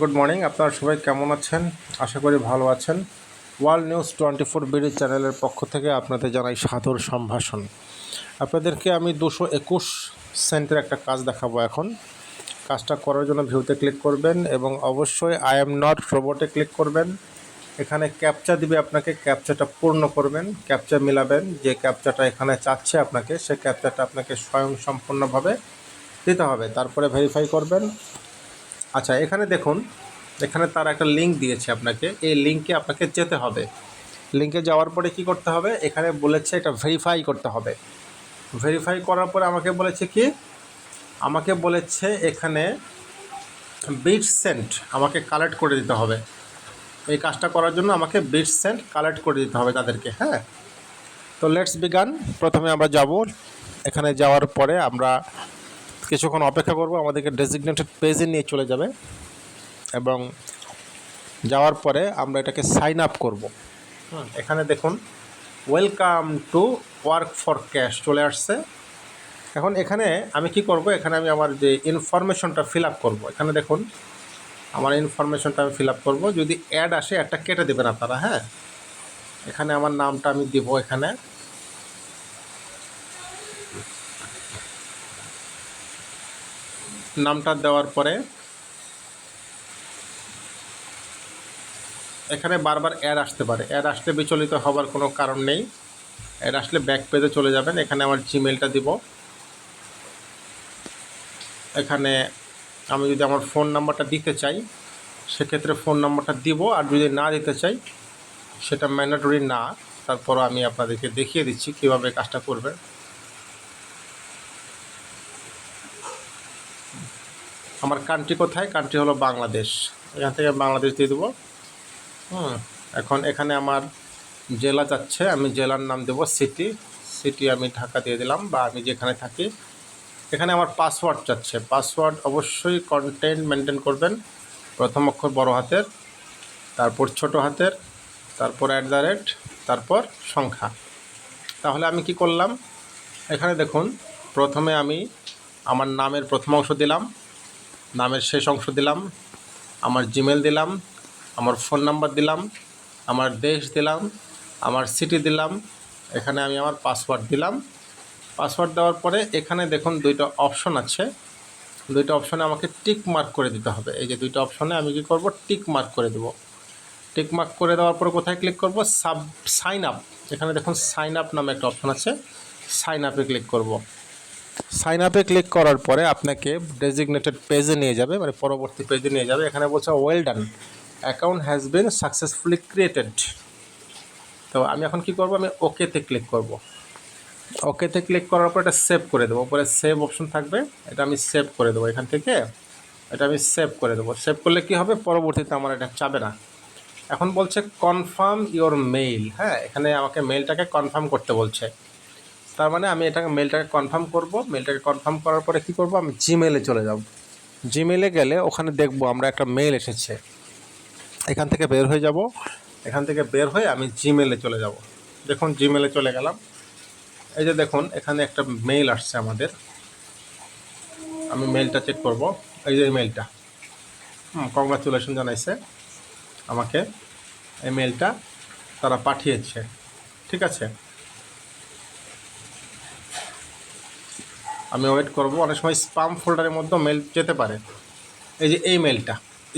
Good morning. আপনারা সবাই কেমন আছেন? আশা করি ভালো আছেন। ওয়ার্ল্ড নিউজ 24 বিডি চ্যানেলের পক্ষ থেকে আপনাদের জানাই সাদর সম্ভাষণ। আপনাদেরকে আমি 221 সেন্টের একটা কাজ দেখাবো এখন। কাজটা করার জন্য ভিউতে ক্লিক করবেন এবং অবশ্যই আই এম নট রোবটে ক্লিক করবেন। এখানে ক্যাপচা দিবে, আপনাকে ক্যাপচাটা পূর্ণ করবেন, ক্যাপচা মিলাবেন। যে ক্যাপচাটা এখানে চাচ্ছে আপনাকে, সেই ক্যাপচাটা আপনাকে স্বয়ংসম্পূর্ণভাবে দিতে হবে। তারপরে ভেরিফাই করবেন। আচ্ছা, এখানে দেখুন, এখানে তার একটা লিঙ্ক দিয়েছে আপনাকে। এই লিঙ্কে আপনাকে যেতে হবে। লিঙ্কে যাওয়ার পরে কি করতে হবে? এখানে বলেছে এটা ভেরিফাই করতে হবে। ভেরিফাই করার পরে আমাকে বলেছে কি, আমাকে বলেছে এখানে বিটসেন্ট আমাকে কালেক্ট করে দিতে হবে। এই কাজটা করার জন্য আমাকে বিটসেন্ট কালেক্ট করে দিতে হবে তাদেরকে। হ্যাঁ, তো লেটস বিগান। প্রথমে আমরা যাব। এখানে যাওয়ার পরে আমরা কিছুক্ষণ অপেক্ষা করব, আমাদেরকে ডেজিগনেটেড পেজে নিয়ে চলে যাবে এবং যাওয়ার পরে আমরা এটাকে সাইন আপ করব। এখানে দেখুন, welcome to work for cash চলে আসছে। এখন এখানে আমি কি করব? এখানে আমি আমার যে ইনফরমেশনটা ফিল আপ করবো। এখানে দেখুন, আমার ইনফরমেশনটা আমি ফিল আপ করবো। যদি অ্যাড আসে একটা কেটে দেবেন আপনারা। হ্যাঁ, এখানে আমার নামটা আমি দিব। এখানে নামটা দেওয়ার পরে এখানে বারবার অ্যাড আসতে পারে। অ্যাড আসলে বিচলিত হবার কোনো কারণ নেই। অ্যাড আসলে ব্যাক পেজে চলে যাবেন। এখানে আমার জিমেলটা দিব। এখানে আমি যদি আমার ফোন নাম্বারটা দিতে চাই, সেক্ষেত্রে ফোন নাম্বারটা দিব। আর যদি না দিতে চাই, সেটা ম্যান্ডেটরি না। তারপরও আমি আপনাদেরকে দেখিয়ে দিচ্ছি কীভাবে কাজটা করবে। আমার কান্ট্রি কোথায়? কান্ট্রি হলো বাংলাদেশ। এখান থেকে বাংলাদেশ দিয়ে দেবো। এখন এখানে আমার জেলা যাচ্ছে, আমি জেলার নাম দেবো সিটি। সিটি আমি ঢাকা দিয়ে দিলাম, বা আমি যেখানে থাকি। এখানে আমার পাসওয়ার্ড যাচ্ছে। পাসওয়ার্ড অবশ্যই কন্টেন্ট মেনটেন করবেন। প্রথম অক্ষর বড় হাতের, তারপর ছোট হাতের, তারপর @ তারপর সংখ্যা। তাহলে আমি কি করলাম? এখানে দেখুন, প্রথমে আমি আমার নামের প্রথম অংশ দিলাম, নামের শেষ অংশ দিলাম, আমার জিমেল দিলাম, আমার ফোন নাম্বার দিলাম, আমার দেশ দিলাম, আমার সিটি দিলাম। এখানে আমি আমার পাসওয়ার্ড দিলাম। পাসওয়ার্ড দেওয়ার পরে এখানে দেখুন দুইটা অপশন আছে। দুইটা অপশনে আমাকে টিক মার্ক করে দিতে হবে। এই যে দুইটা অপশনে আমি কি করব? টিক মার্ক করে দেব। টিক মার্ক করে দেওয়ার পরে কোথায় ক্লিক করব? Sign up. এখানে দেখুন সাইন আপ নামে একটা অপশন আছে। সাইন আপে ক্লিক করব। সাইন আপে ক্লিক করার পরে আপনাকে ডেজিগনেটেড পেজে নিয়ে যাবে, মানে পরবর্তী পেজে নিয়ে যাবে। এখানে বলছে well done, account has been successfully created. তো আমি এখন কি করব? আমি ওকেতে ক্লিক করব। ওকেতে ক্লিক করার পর এটা সেভ করে দেবো। উপরে সেভ অপশন থাকবে, এটা আমি সেভ করে দেবো। এখান থেকে এটা আমি সেভ করে দেবো। সেভ করলে কি হবে? পরবর্তীতে আমার এটা চাবে না। এখন বলছে কনফার্ম ইওর মেইল। হ্যাঁ, এখানে আমাকে মেইলটাকে কনফার্ম করতে বলছে। তার মানে আমি এটাকে মেইলটাকে কনফার্ম করব। মেইলটাকে কনফার্ম করার পরে কি করব? আমি জিমেলে চলে যাব। জিমেলে গেলে ওখানে দেখব আমরা একটা মেইল এসেছে। এখান থেকে বের হয়ে যাব। এখান থেকে বের হয়ে আমি জিমেলে চলে যাব। দেখুন, জিমেলে চলে গেলাম। এই যে দেখুন, এখানে একটা মেইল আসছে আমাদের। আমি মেইলটা চেক করব। এই যে মেইলটা, কংগ্রাচুলেশন জানাইছে আমাকে। এই মেইলটা তারা পাঠিয়েছে। ঠিক আছে, আমি ওয়েট করব। অনেক সময় স্পাম ফোল্ডারের মধ্যে মেইল যেতে পারে। এই যে এই মেইলটা,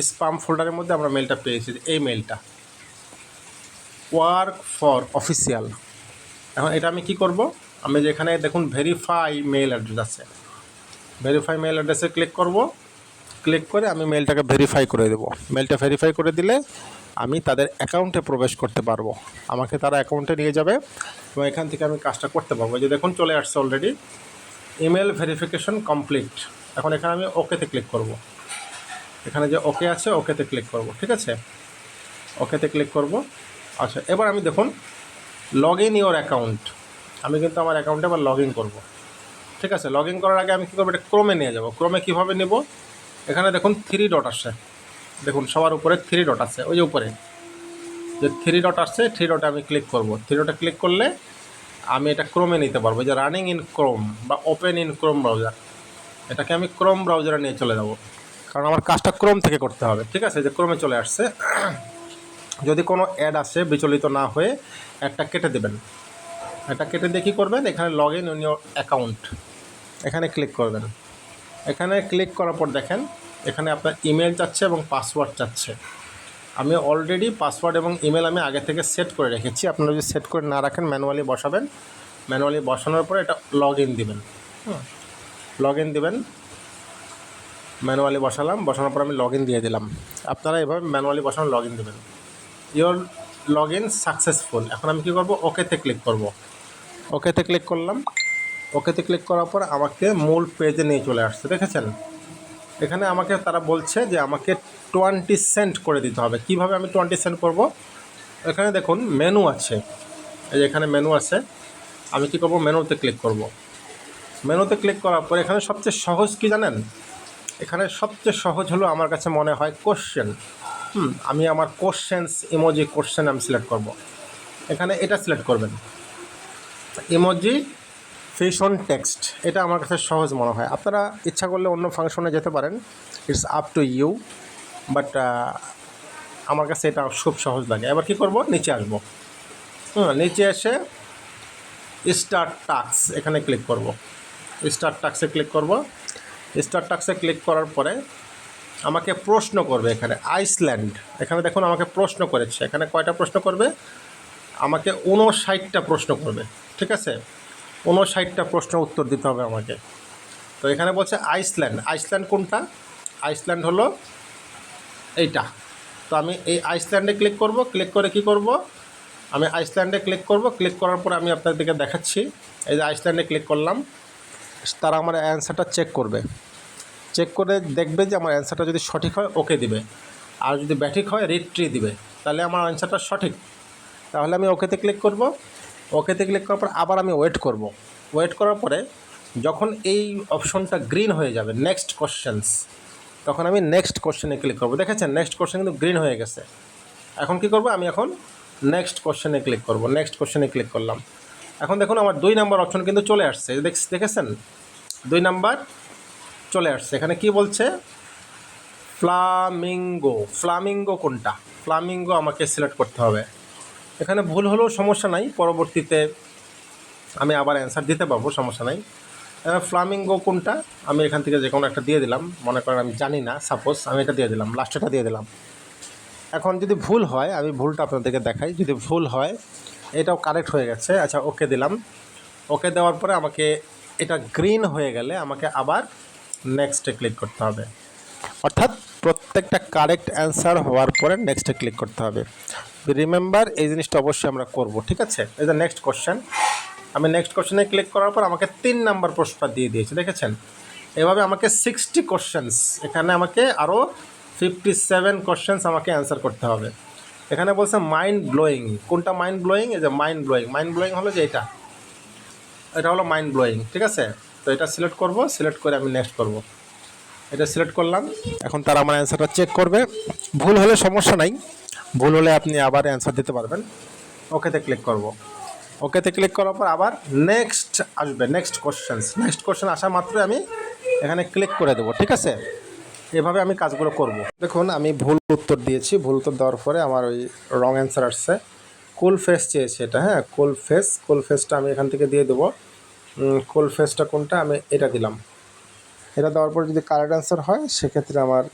স্পাম ফোল্ডারের মধ্যে আমরা মেইলটা পেয়েছি। এই মেইলটা ওয়ার্ক ফর অফিসিয়াল। এখন এটা আমি কি করব? আমি যেখানে দেখুন ভেরিফাই মেইল অ্যাড্রেস আছে, ভেরিফাই মেইল অ্যাড্রেসে ক্লিক করব। ক্লিক করে আমি মেইলটাকে ভেরিফাই করে দেবো। মেইলটা ভেরিফাই করে দিলে আমি তাদের অ্যাকাউন্টে প্রবেশ করতে পারবো। আমাকে তারা অ্যাকাউন্টে নিয়ে যাবে এবং এখান থেকে আমি কাজটা করতে পারবো। এই যে দেখুন, চলে আসছে অলরেডি। Email verification complete. এখন এখানে আমি ওকেতে ক্লিক করব। এখানে যে ওকে আছে, ওকেতে ক্লিক করব। ঠিক আছে, ওকেতে ক্লিক করব। আচ্ছা, এবার আমি দেখুন লগ ইন ইওর অ্যাকাউন্ট। আমি কিন্তু আমার অ্যাকাউন্টে এবার লগ ইন করবো। ঠিক আছে, লগ ইন করার আগে আমি কী করবো? এটা ক্রোমে নিয়ে যাব। ক্রোমে কীভাবে নেব? এখানে দেখুন 3 ডট আসছে। দেখুন সবার উপরে 3 ডট আছে। ওই যে উপরে যে 3 ডট আসছে, 3 ডটে আমি ক্লিক করব। 3 ডটে ক্লিক করলে আমি এটা ক্রোমে নিতে পারবো। যে রানিং ইন ক্রোম বা ওপেন ইন ক্রোম ব্রাউজার, এটাকে আমি ক্রোম ব্রাউজারে নিয়ে চলে যাব। কারণ আমার কাজটা ক্রোম থেকে করতে হবে। ঠিক আছে, যে ক্রোমে চলে আসছে। যদি কোনো অ্যাড আসে বিচলিত না হয়ে অ্যাডটা কেটে দেবেন। এটা কেটে দিয়ে কী করবেন, এখানে log in in your account এখানে ক্লিক করবেন। এখানে ক্লিক করার পর দেখেন এখানে আপনার ইমেল চাচ্ছে এবং পাসওয়ার্ড চাচ্ছে। আমি অলরেডি পাসওয়ার্ড এবং ইমেল আমি আগে থেকে সেট করে রেখেছি। আপনারা যদি সেট করে না রাখেন ম্যানুয়ালি বসাবেন। ম্যানুয়ালি বসানোর পরে এটা লগ ইন দেবেন। লগ ইন দেবেন, ম্যানুয়ালি বসালাম, বসানোর পর আমি লগ ইন দিয়ে দিলাম। আপনারা এভাবে ম্যানুয়ালি বসানো লগ ইন দেবেন। Your log in successful. এখন আমি কী করবো, ওকেতে ক্লিক করব। ওকেতে ক্লিক করলাম। ওকেতে ক্লিক করার পর আমাকে মূল পেজে নিয়ে চলে আসছে, দেখেছেন। এখানে আমাকে তারা বলছে যে আমাকে 20 সেন্ট করে দিতে হবে। কিভাবে আমি 20 সেন্ট করব, এখানে দেখুন মেনু আছে, এই যে এখানে মেনু আছে। আমি কি করব, মেনুতে ক্লিক করব। মেনুতে ক্লিক করার পর এখানে সবচেয়ে সহজ কি জানেন, এখানে সবচেয়ে সহজ হলো আমার কাছে মনে হয় কোশ্চেন। আমি আমার কোশ্চেন্স ইমোজি কোশ্চেন আমি সিলেক্ট করব। এখানে এটা সিলেক্ট করবেন, ইমোজি ফিশ অন টেক্সট। এটা আমার কাছে সহজ মনে হয়। আপনারা ইচ্ছা করলে অন্য ফাংশনে যেতে পারেন, it's up to you, but আমার কাছে এটা খুব সহজ লাগে। এবার কি করব, নিচে আসবো। নিচে এসে স্টার্ট টাস্ক এখানে ক্লিক করব। স্টার্ট টাস্কে ক্লিক করব। স্টার্ট টাস্কে ক্লিক করার পরে আমাকে প্রশ্ন করবে এখানে আইসল্যান্ড। এখানে দেখুন আমাকে প্রশ্ন করেছে। এখানে কয়টা প্রশ্ন করবে, আমাকে 59টা প্রশ্ন করবে। ঠিক আছে, 59টা প্রশ্ন উত্তর দিতে হবে আমাকে। তো এখানে বলছে আইসল্যান্ড। আইসল্যান্ড কোনটা, আইসল্যান্ড হলো এইটা। তো আমি এই আইসল্যান্ডে ক্লিক করব। ক্লিক করে কি করব, আমি আইসল্যান্ডে ক্লিক করব। ক্লিক করার পর আমি আপনাদেরকে দেখাচ্ছি। এই যে আইসল্যান্ডে ক্লিক করলাম, তারা আমার অ্যান্সারটা চেক করবে। চেক করে দেখবে যে আমার অ্যান্সারটা যদি সঠিক হয় ওকে দিবে, আর যদি ব্যাঠিক হয় রিট্রি দিবে। তাহলে আমার অ্যান্সারটা সঠিক। তাহলে আমি ওকেতে ক্লিক করব। ওকেতে ক্লিক করার পর আবার আমি ওয়েট করব। ওয়েট করার পরে যখন এই অপশনটা গ্রিন হয়ে যাবে নেক্সট কোশ্চেন্স, তখন আমি নেক্সট কোশ্চেনে ক্লিক করব। দেখেছেন নেক্সট কোশ্চেন কিন্তু গ্রিন হয়ে গেছে। এখন কি করব, আমি এখন নেক্সট কোশ্চেনে ক্লিক করব। নেক্সট কোশ্চেনে ক্লিক করলাম। এখন দেখুন আমার 2 নম্বর অপশন কিন্তু চলে আসছে। দেখেছেন 2 নাম্বার চলে আসছে। এখানে কি বলছে, ফ্লামিঙ্গো। ফ্লামিঙ্গো কোনটা, ফ্লামিঙ্গো আমাকে সিলেক্ট করতে হবে। এখানে ভুল হলেও সমস্যা নাই, পরবর্তীতে আমি আবার অ্যান্সার দিতে পারবো, সমস্যা নাই। ফ্লামিঙ্গো কোনটা, আমি এখান থেকে যে কোনো একটা দিয়ে দিলাম। মনে করেন আমি জানি না, সাপোজ আমি এটা দিয়ে দিলাম, লাস্টেটা দিয়ে দিলাম। এখন যদি ভুল হয় আমি ভুলটা আপনাদেরকে দেখাই। যদি ভুল হয়, এটাও কারেক্ট হয়ে গেছে। আচ্ছা ওকে দিলাম। ওকে দেওয়ার পরে আমাকে এটা গ্রিন হয়ে গেলে আমাকে আবার নেক্সটে ক্লিক করতে হবে। অর্থাৎ প্রত্যেকটা কারেক্ট অ্যান্সার হওয়ার পরে নেক্সটে ক্লিক করতে হবে। রিমেম্বার, এই জিনিসটা অবশ্যই আমরা করব। ঠিক আছে, এই যে নেক্সট কোশ্চেন। আমি নেক্সট কোশ্চেনে ক্লিক করার পর আমাকে 3 নাম্বার প্রশ্নটা দিয়ে দিয়েছে, দেখেছেন। এভাবে আমাকে 60 কোশ্চেন্স, এখানে আমাকে আরও 57 কোশ্চেন্স আমাকে অ্যান্সার করতে হবে। এখানে বলছে মাইন্ড ব্লোয়িং। কোনটা মাইন্ড ব্লোয়িং, এই যে মাইন্ড ব্লোয়িং। মাইন্ড ব্লোয়িং হলো যে এটা হলো মাইন্ড ব্লোয়িং। ঠিক আছে, তো এটা সিলেক্ট করব। সিলেক্ট করে আমি নেক্সট করব। এটা সিলেক্ট করলাম। এখন তারা আমার অ্যান্সারটা চেক করবে। ভুল হলে সমস্যা নাই, ভুল হলে আপনি আবার অ্যান্সার দিতে পারবেন। ওকেতে ক্লিক করব। ওকেতে ক্লিক করার পর আবার নেক্সট আসবে, নেক্সট কোশ্চেন্স। নেক্সট কোশ্চেন আসা মাত্রই আমি এখানে ক্লিক করে দেবো। ঠিক আছে, এভাবে আমি কাজগুলো করব। দেখুন আমি ভুল উত্তর দিয়েছি। ভুল উত্তর দেওয়ার পরে আমার ওই রং অ্যান্সার আসছে। কুল ফেস চেয়েছে এটা, হ্যাঁ কুল ফেস। কুল ফেসটা আমি এখান থেকে দিয়ে দেবো। কুল ফেসটা কোনটা, আমি এটা দিলাম। এটা দেওয়ার পর যদি কারেক্ট অ্যান্সার হয় সেক্ষেত্রে আমার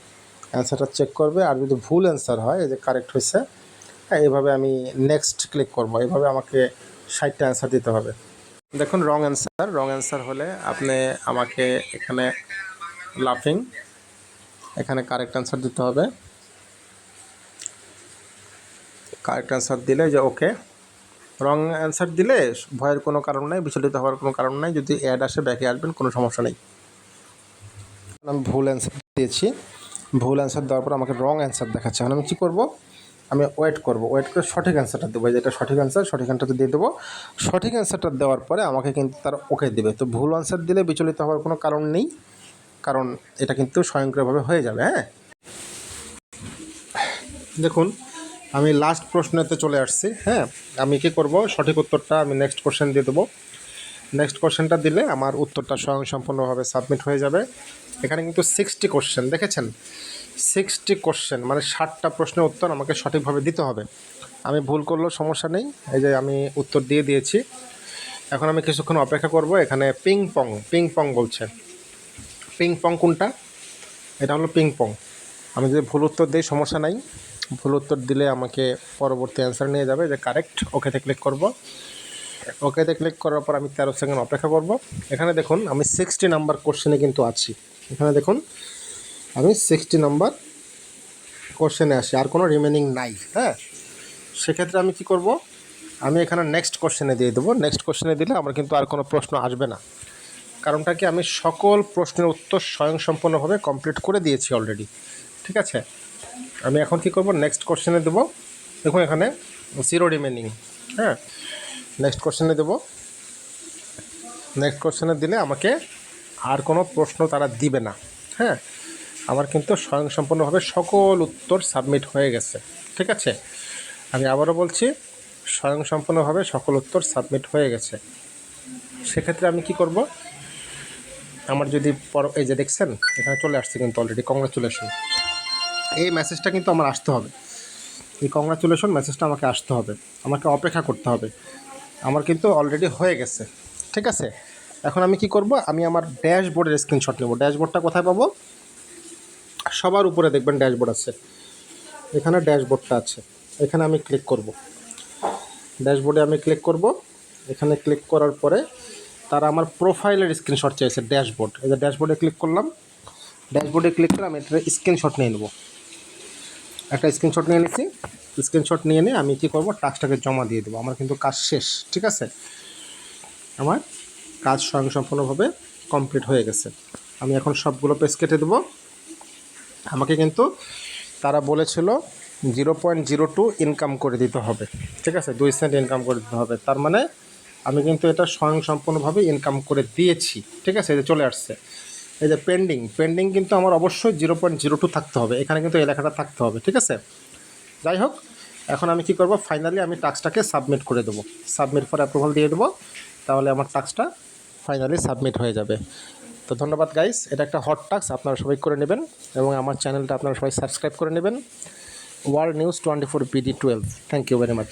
অ্যান্সারটা চেক করবে। আর যদি ভুল অ্যান্সার হয়, এই যে কারেক্ট হয়েছে, হ্যাঁ এভাবে আমি নেক্সট ক্লিক করব। এভাবে আমাকে 60টা অ্যান্সার দিতে হবে। দেখুন রং অ্যান্সার। রং অ্যান্সার হলে আপনি আমাকে এখানে লাফিং, এখানে কারেক্ট অ্যান্সার দিতে হবে। কারেক্ট অ্যান্সার দিলে যে ওকে। রং অ্যান্সার দিলে ভয়ের কোনো কারণ নাই, বিচলিত হওয়ার কোনো কারণ নাই। যদি অ্যাড আসে ব্যাকে আসবেন, কোনো সমস্যা নেই। আমি ভুল অ্যান্সার দিয়েছি। ভুল অ্যান্সার দেওয়ার পর আমাকে রং অ্যান্সার দেখাচ্ছে। এখন আমি কী করব, আমি ওয়েট করব। ওয়েট করে সঠিক অ্যান্সারটা দেবো। যেটা সঠিক অ্যান্সার, সঠিক অ্যান্সারটা দিয়ে দেবো। সঠিক অ্যান্সারটা দেওয়ার পরে আমাকে কিন্তু তার ওকে দেবে। তো ভুল অ্যান্সার দিলে বিচলিত হওয়ার কোনো কারণ নেই, কারণ এটা কিন্তু স্বয়ংক্রিয়ভাবে হয়ে যাবে। হ্যাঁ দেখুন আমি লাস্ট প্রশ্নেতে চলে আসছি। হ্যাঁ আমি কী করব, সঠিক উত্তরটা আমি নেক্সট কোশ্চেন দিয়ে দেবো। নেক্সট কোশ্চেনটা দিলে আমার উত্তরটা স্বয়ংসম্পূর্ণভাবে সাবমিট হয়ে যাবে। এখানে কিন্তু 60 কোশ্চেন, দেখেছেন 60 কোশ্চেন, মানে 60টা প্রশ্নের উত্তর আমাকে সঠিকভাবে দিতে হবে। আমি ভুল করলেও সমস্যা নেই, এই যে আমি উত্তর দিয়ে দিয়েছি। এখন আমি কিছুক্ষণ অপেক্ষা করব। এখানে পিং পং বলছে। পিং পং কোনটা? এটা হলো পিং পং। আমি যদি ভুল উত্তর দিই সমস্যা নাই, ভুল উত্তর দিলে আমাকে পরবর্তী অ্যান্সার নিয়ে যাবে, যে কারেক্ট। ওকেতে ক্লিক করব। ওকেতে ক্লিক করার পর আমি 13 সেকেন্ড অপেক্ষা করব। এখানে দেখুন আমি 60 নাম্বার কোশ্চেনে কিন্তু আছি। এখানে দেখুন আমি 60 নাম্বার কোশ্চেনে আসি, আর কোনো রিমেনিং নাই। হ্যাঁ, সেক্ষেত্রে আমি কি করব, আমি এখানে নেক্সট কোশ্চেনে দিয়ে দেবো। নেক্সট কোশ্চেনে দিলে আমার কিন্তু আর কোনো প্রশ্ন আসবে না। কারণটা কি, আমি সকল প্রশ্নের উত্তর স্বয়ংসম্পূর্ণভাবে কমপ্লিট করে দিয়েছি অলরেডি। ঠিক আছে, আমি এখন কি করব, নেক্সট কোশ্চেনে দেবো। দেখুন এখানে 0 রিমেনিং। হ্যাঁ, নেক্সট কোশ্চেনে দেবো। নেক্সট কোশ্চেনে দিলে আমাকে আর কোনো প্রশ্ন তারা দিবে না। হ্যাঁ, আমার কিন্তু স্বয়ংসম্পূর্ণভাবে সকল উত্তর সাবমিট হয়ে গেছে। ঠিক আছে, আমি আবারও বলছি, স্বয়ংসম্পূর্ণভাবে সকল উত্তর সাবমিট হয়ে গেছে। সেক্ষেত্রে আমি কি করব, আমার যদি এই যে দেখছেন এখানে চলে আসছে কিন্তু অলরেডি কংগ্রাচুলেশন, এই মেসেজটা কিন্তু আমার আসতে হবে। এই কংগ্রাচুলেশন মেসেজটা আমাকে আসতে হবে, আমাকে অপেক্ষা করতে হবে। আমার কিন্তু অলরেডি হয়ে গেছে। ঠিক আছে, এখন আমি কি করব, আমি আমার ড্যাশবোর্ডের স্ক্রিনশট নেব। ড্যাশবোর্ডটা কোথায় পাবো? সবার উপরে দেখবেন ড্যাশবোর্ড আছে, এখানে ড্যাশবোর্ডটা আছে, এখানে আমি ক্লিক করব। ড্যাশবোর্ডে আমি ক্লিক করব। এখানে ক্লিক করার পরে তারা আমার প্রোফাইলের স্ক্রিনশট চাইছে, ড্যাশবোর্ড। এই যে ড্যাশবোর্ডে ক্লিক করলাম। ড্যাশবোর্ডে ক্লিক করে আমি একটা স্ক্রিনশট নিয়ে নেব। একটা স্ক্রিনশট নিয়ে নিচ্ছি। স্ক্রিনশট নিয়ে নিয়ে আমি কী করব, টাস্কটাকে জমা দিয়ে দেবো। আমার কিন্তু কাজ শেষ। ঠিক আছে, আমার কাজ স্বয়ংসম্পূর্ণভাবে কমপ্লিট হয়ে গেছে। আমি এখন সবগুলো পেজ কেটে দেবো। আমাকে কিন্তু তারা বলেছিল 0.02 ইনকাম করে দিতে হবে। ঠিক আছে, 2 সেন্ট ইনকাম করে দিতে হবে। তার মানে আমি কিন্তু এটা স্বয়ংসম্পূর্ণভাবে ইনকাম করে দিয়েছি। ঠিক আছে, এই যে চলে আসছে, এই যে পেন্ডিং কিন্তু আমার অবশ্যই 0.02 থাকতে হবে, এখানে কিন্তু এই লেখাটা থাকতে হবে। ঠিক আছে, যাই হোক, এখন আমি কি করব, ফাইনালি আমি টাস্কটাকে সাবমিট করে দেবো। সাবমিট ফর অ্যাপ্রুভাল দিয়ে দেবো, তাহলে আমার টাস্কটা ফাইনালি সাবমিট হয়ে যাবে। তো ধন্যবাদ গাইস, এটা একটা হট টাস্ক, আপনারা সবাই করে নেবেন এবং আমার চ্যানেলটা আপনারা সবাই সাবস্ক্রাইব করে নেবেন। World news 24 BD12। Thank you very much.